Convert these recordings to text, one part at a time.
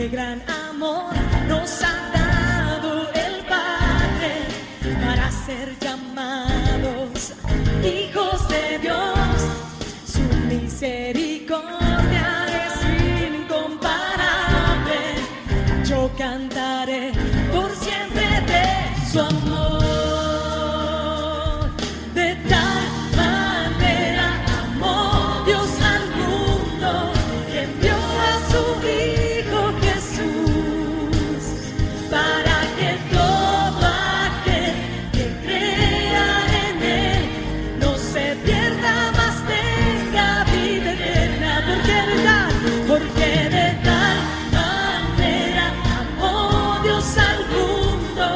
Qué gran amor nos ha dado el Padre para ser llamados hijos de Dios. Su misericordia es incomparable. Yo cantaré por siempre de su amor. De tal manera amó Dios al mundo que envió a su Hijo Jesús, para que todo aquel que crea en Él no se pierda, mas tenga vida eterna. Porque de tal manera amó Dios al mundo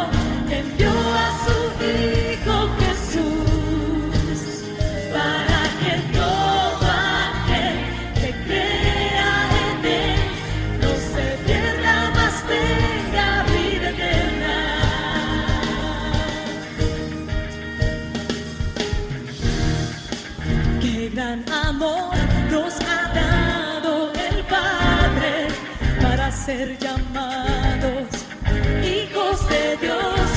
que envió a su Hijo Jesús, para que todo aquel que crea en Él no se pierda, mas tenga vida eterna. Qué gran amor nos ha dado el Padre para ser llamados hijos de Dios.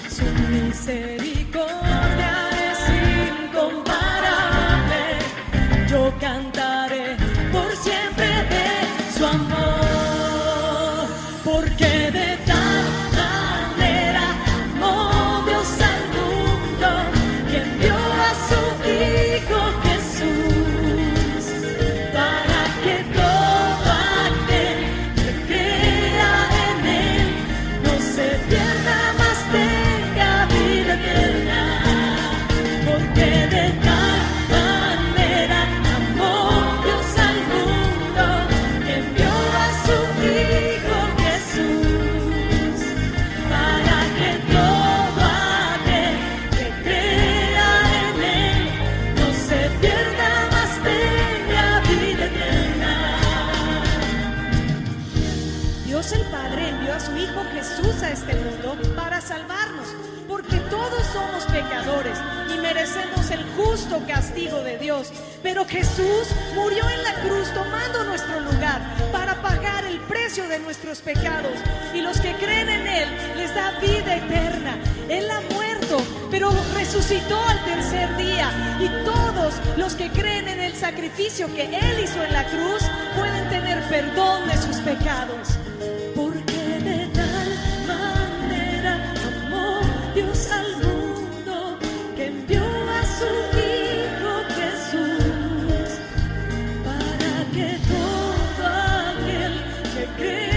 Su misericordia es incomparable. Yo cantaré por siempre de su amor. Porque de tal manera amó Dios al mundo que envió a su Hijo Jesús, para que todo aquel que crea en Él no se pierda, mas tenga vida eterna. Porque de tal manera amó Dios al mundo que envió a su Hijo Jesús, para que todo aquel que crea en Él no se pierda, mas tenga vida eterna. Dios el Padre envió a su Hijo Jesús a este mundo para salvarnos, porque todos somos pecadores y merecemos el justo castigo de Dios. Pero Jesús murió en la cruz tomando nuestro lugar para pagar el precio de nuestros pecados, y los que creen en Él les da vida eterna. Él ha muerto, pero resucitó al tercer día, y todos los que creen en el sacrificio que Él hizo en la cruz pueden tener perdón de sus pecados. Porque de tal manera amó Dios al mundo que envió a su Hijo Jesús, para que todo aquel que cree